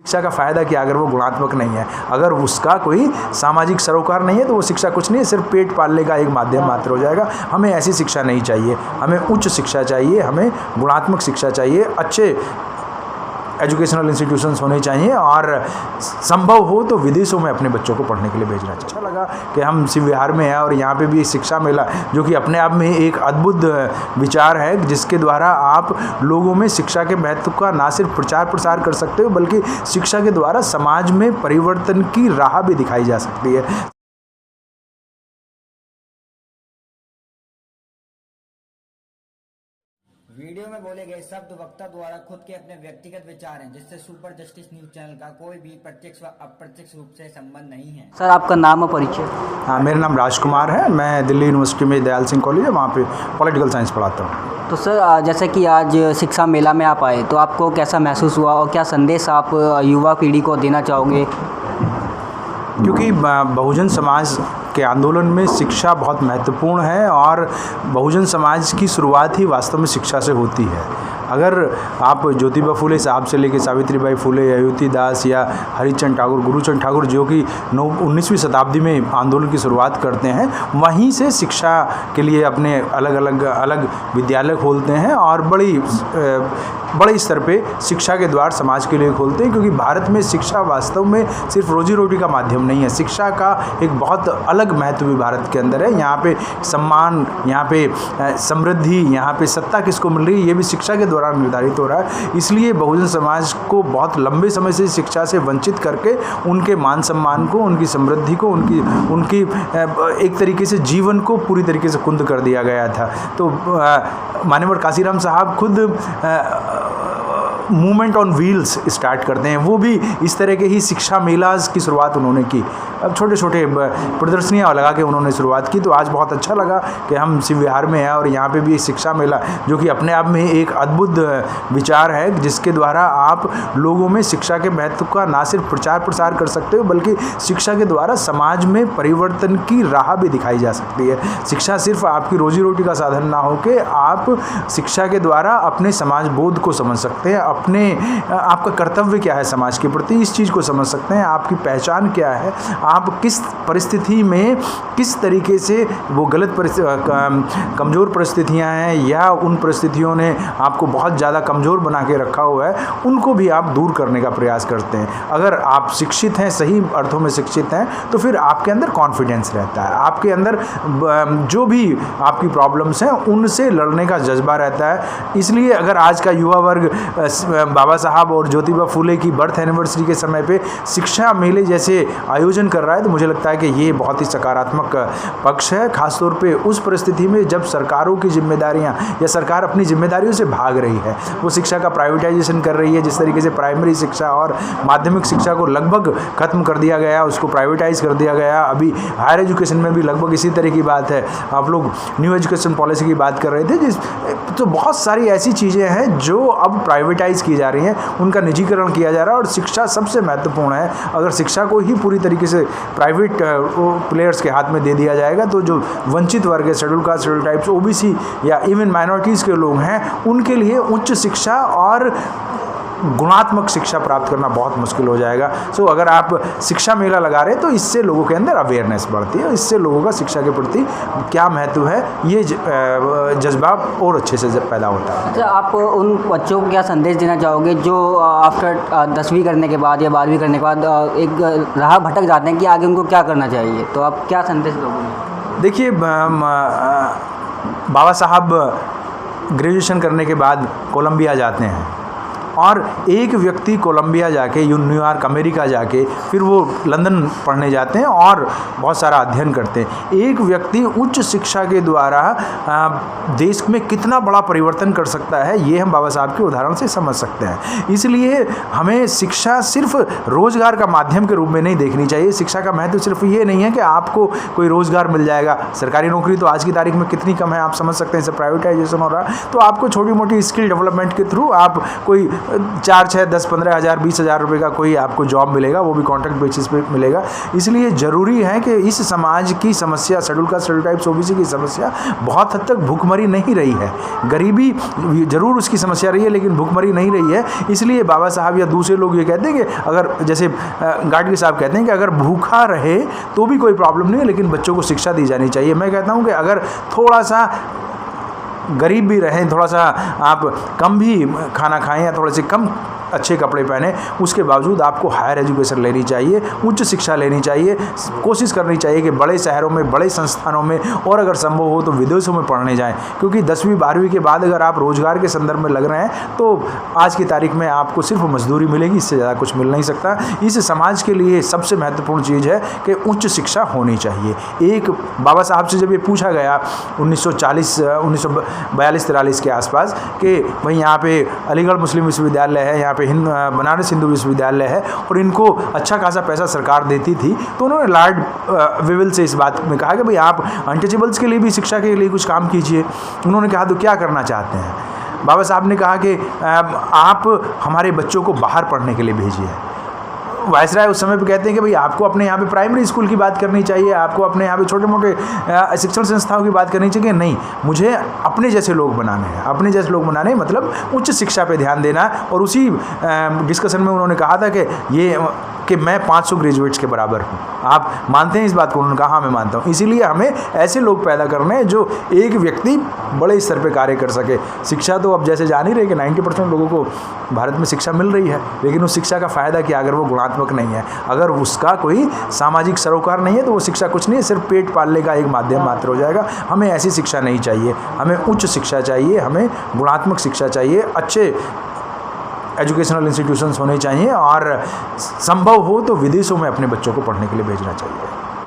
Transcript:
शिक्षा का फ़ायदा क्या अगर वो गुणात्मक नहीं है, अगर उसका कोई सामाजिक सरोकार नहीं है तो वो शिक्षा कुछ नहीं है, सिर्फ पेट पालने का एक माध्यम मात्र हो जाएगा। हमें ऐसी शिक्षा नहीं चाहिए, हमें उच्च शिक्षा चाहिए, हमें गुणात्मक शिक्षा चाहिए, अच्छे एजुकेशनल इंस्टीट्यूशंस होने चाहिए और संभव हो तो विदेशों में अपने बच्चों को पढ़ने के लिए भेजना चाहिए। अच्छा लगा कि हम शिव विहार में हैं और यहाँ पे भी शिक्षा मेला, जो कि अपने आप में एक अद्भुत विचार है, जिसके द्वारा आप लोगों में शिक्षा के महत्व का ना सिर्फ प्रचार प्रसार कर सकते हो बल्कि शिक्षा के द्वारा समाज में परिवर्तन की राह भी दिखाई जा सकती है। वीडियो में बोले गए शब्द वक्ता द्वारा खुद के अपने व्यक्तिगत विचार हैं, जिससे सुपर जस्टिस न्यूज चैनल का कोई भी प्रत्यक्ष व अप्रत्यक्ष रूप से संबंध नहीं है। सर, आपका नाम और परिचय? हाँ, मेरा नाम राजकुमार है, मैं दिल्ली यूनिवर्सिटी में दयाल सिंह कॉलेज है, वहाँ पे पॉलिटिकल साइंस पढ़ाता हूँ। तो सर, जैसे कि आज शिक्षा मेला में आप आए तो आपको कैसा महसूस हुआ और क्या संदेश आप युवा पीढ़ी को देना चाहोगे? क्योंकि बहुजन समाज के आंदोलन में शिक्षा बहुत महत्वपूर्ण है और बहुजन समाज की शुरुआत ही वास्तव में शिक्षा से होती है। अगर आप ज्योतिबा फुले साहब से लेकर सावित्रीबाई फुले, अयोध्या दास या हरिश्चंद्र ठाकुर, गुरुचंद ठाकुर, जो कि 19वीं शताब्दी में आंदोलन की शुरुआत करते हैं, वहीं से शिक्षा के लिए अपने अलग विद्यालय खोलते हैं और बड़े स्तर पे शिक्षा के द्वार समाज के लिए खोलते हैं। क्योंकि भारत में शिक्षा वास्तव में सिर्फ रोजी रोटी का माध्यम नहीं है, शिक्षा का एक बहुत अलग महत्व भी भारत के अंदर है। यहाँ पे सम्मान, यहाँ पे समृद्धि, यहाँ पे सत्ता किसको मिल रही है, ये भी शिक्षा के दौरान निर्धारित हो रहा है। इसलिए बहुजन समाज को बहुत लंबे समय से शिक्षा से वंचित करके उनके मान सम्मान को, उनकी समृद्धि को, उनकी एक तरीके से जीवन को पूरी तरीके से कुंद कर दिया गया था। तो माननीय काशीराम साहब खुद मूवमेंट ऑन व्हील्स स्टार्ट करते हैं, वो भी इस तरह के ही शिक्षा मेलाज की शुरुआत उन्होंने की। अब छोटे छोटे प्रदर्शनियाँ लगा के उन्होंने शुरुआत की। तो आज बहुत अच्छा लगा कि हम शिव विहार में हैं और यहाँ पे भी शिक्षा मेला, जो कि अपने आप में एक अद्भुत विचार है, जिसके द्वारा आप लोगों में शिक्षा के महत्व का ना सिर्फ प्रचार प्रसार कर सकते हो बल्कि शिक्षा के द्वारा समाज में परिवर्तन की राह भी दिखाई जा सकती है। शिक्षा सिर्फ आपकी रोजी रोटी का साधन ना हो के आप शिक्षा के द्वारा अपने समाज बोध को समझ सकते हैं, आपका कर्तव्य क्या है समाज के प्रति, इस चीज़ को समझ सकते हैं, आपकी पहचान क्या है, आप किस परिस्थिति में किस तरीके से वो गलत कमज़ोर परिस्थितियां हैं या उन परिस्थितियों ने आपको बहुत ज़्यादा कमज़ोर बना के रखा हुआ है, उनको भी आप दूर करने का प्रयास करते हैं। अगर आप शिक्षित हैं, सही अर्थों में शिक्षित हैं, तो फिर आपके अंदर कॉन्फिडेंस रहता है, आपके अंदर जो भी आपकी प्रॉब्लम्स हैं उनसे लड़ने का जज्बा रहता है। इसलिए अगर आज का युवा वर्ग बाबा साहब और ज्योतिबा फुले की बर्थ एनिवर्सरी के समय पे शिक्षा मेले जैसे आयोजन कर रहा है, तो मुझे लगता है कि ये बहुत ही सकारात्मक पक्ष है। खासतौर पे उस परिस्थिति में जब सरकारों की जिम्मेदारियां या सरकार अपनी जिम्मेदारियों से भाग रही है, वो शिक्षा का प्राइवेटाइजेशन कर रही है। जिस तरीके से प्राइमरी शिक्षा और माध्यमिक शिक्षा को लगभग खत्म कर दिया गया, उसको प्राइवेटाइज कर दिया गया। अभी हायर एजुकेशन में भी लगभग इसी तरह की बात है। आप लोग न्यू एजुकेशन पॉलिसी की बात कर रहे थे, तो बहुत सारी ऐसी चीज़ें हैं जो अब प्राइवेटाइज की जा रही हैं, उनका निजीकरण किया जा रहा है। और शिक्षा सबसे महत्वपूर्ण है। अगर शिक्षा को ही पूरी तरीके से प्राइवेट प्लेयर्स के हाथ में दे दिया जाएगा, तो जो वंचित वर्ग है, schedule caste, schedule types, OBC या इवन माइनॉरिटीज़ के लोग हैं, उनके लिए उच्च शिक्षा और गुणात्मक शिक्षा प्राप्त करना बहुत मुश्किल हो जाएगा। सो अगर आप शिक्षा मेला लगा रहे हैं तो इससे लोगों के अंदर अवेयरनेस बढ़ती है, इससे लोगों का शिक्षा के प्रति क्या महत्व है, ये जज्बा और अच्छे से पैदा होता है। अच्छा, आप उन बच्चों को क्या संदेश देना चाहोगे जो आफ्टर 10वीं करने के बाद या 12वीं करने के बाद एक राह भटक जाते हैं कि आगे उनको क्या करना चाहिए, तो आप क्या संदेश दोगे? देखिए, बाबा साहब ग्रेजुएशन करने के बाद कोलंबिया जाते हैं और एक व्यक्ति कोलंबिया जाके, न्यूयॉर्क, अमेरिका जाके फिर वो लंदन पढ़ने जाते हैं और बहुत सारा अध्ययन करते हैं। एक व्यक्ति उच्च शिक्षा के द्वारा देश में कितना बड़ा परिवर्तन कर सकता है, ये हम बाबा साहब के उदाहरण से समझ सकते हैं। इसलिए हमें शिक्षा सिर्फ रोजगार का माध्यम के रूप में नहीं देखनी चाहिए। शिक्षा का महत्व सिर्फ ये नहीं है कि आपको कोई रोजगार मिल जाएगा। सरकारी नौकरी तो आज की तारीख में कितनी कम है, आप समझ सकते हैं। इससे प्राइवेटाइजेशन हो रहा है, तो आपको छोटी मोटी स्किल डेवलपमेंट के थ्रू आप कोई 4, 6, 10, 15 हज़ार, 20 हज़ार रुपये का कोई आपको जॉब मिलेगा, वो भी कॉन्ट्रैक्ट बेसिस पे मिलेगा। इसलिए ज़रूरी है कि इस समाज की समस्या, schedule caste, schedule tribes, OBC की समस्या बहुत हद तक भूखमरी नहीं रही है। गरीबी ज़रूर उसकी समस्या रही है, लेकिन भूखमरी नहीं रही है। इसलिए बाबा साहब या दूसरे लोग ये कहते हैं कि अगर, जैसे गाडगे साहब कहते हैं कि अगर भूखा रहे तो भी कोई प्रॉब्लम नहीं है, लेकिन बच्चों को शिक्षा दी जानी चाहिए। मैं कहता हूँ कि अगर थोड़ा सा गरीब भी रहें, थोड़ा सा आप कम भी खाना खाएं या थोड़े से कम अच्छे कपड़े पहने, उसके बावजूद आपको हायर एजुकेशन लेनी चाहिए, उच्च शिक्षा लेनी चाहिए। कोशिश करनी चाहिए कि बड़े शहरों में, बड़े संस्थानों में, और अगर संभव हो तो विदेशों में पढ़ने जाएं, क्योंकि 10वीं 12वीं के बाद अगर आप रोज़गार के संदर्भ में लग रहे हैं तो आज की तारीख में आपको सिर्फ मजदूरी मिलेगी, इससे ज़्यादा कुछ मिल नहीं सकता। इस समाज के लिए सबसे महत्वपूर्ण चीज़ है कि उच्च शिक्षा होनी चाहिए। एक बाबा साहब से जब ये पूछा गया 1942-43 के आसपास कि भाई यहाँ पे अलीगढ़ मुस्लिम विश्वविद्यालय है, यहाँ पे बनारस हिंदू विश्वविद्यालय है और इनको अच्छा खासा पैसा सरकार देती थी, तो उन्होंने लॉर्ड वेवल से इस बात में कहा कि भाई आप अनटचेबल्स के लिए भी शिक्षा के लिए कुछ काम कीजिए। उन्होंने कहा तो क्या करना चाहते हैं? बाबा साहब ने कहा कि आप हमारे बच्चों को बाहर पढ़ने के लिए भेजिए। वायसराय उस समय पे कहते हैं कि भाई आपको अपने यहाँ पे प्राइमरी स्कूल की बात करनी चाहिए, आपको अपने यहाँ पे छोटे मोटे शिक्षण संस्थाओं की बात करनी चाहिए। नहीं, मुझे अपने जैसे लोग बनाने हैं। अपने जैसे लोग बनाने मतलब उच्च शिक्षा पे ध्यान देना। और उसी डिस्कशन में उन्होंने कहा था कि मैं 500 ग्रेजुएट्स के बराबर हूँ। आप मानते हैं इस बात को? उन्होंने कहा हाँ मैं मानता हूँ। इसीलिए हमें ऐसे लोग पैदा करने हैं जो एक व्यक्ति बड़े स्तर पे कार्य कर सके। शिक्षा तो अब जैसे जान ही रहे कि 90% लोगों को भारत में शिक्षा मिल रही है, लेकिन उस शिक्षा का फ़ायदा क्या अगर वो गुणात्मक नहीं है, अगर उसका कोई सामाजिक सरोकार नहीं है, तो वो शिक्षा कुछ नहीं है, सिर्फ पेट पालने का एक माध्यम मात्र हो जाएगा। हमें ऐसी शिक्षा नहीं चाहिए, हमें उच्च शिक्षा चाहिए, हमें गुणात्मक शिक्षा चाहिए, अच्छे एजुकेशनल इंस्टीट्यूशंस होने चाहिए और संभव हो तो विदेशों में अपने बच्चों को पढ़ने के लिए भेजना चाहिए।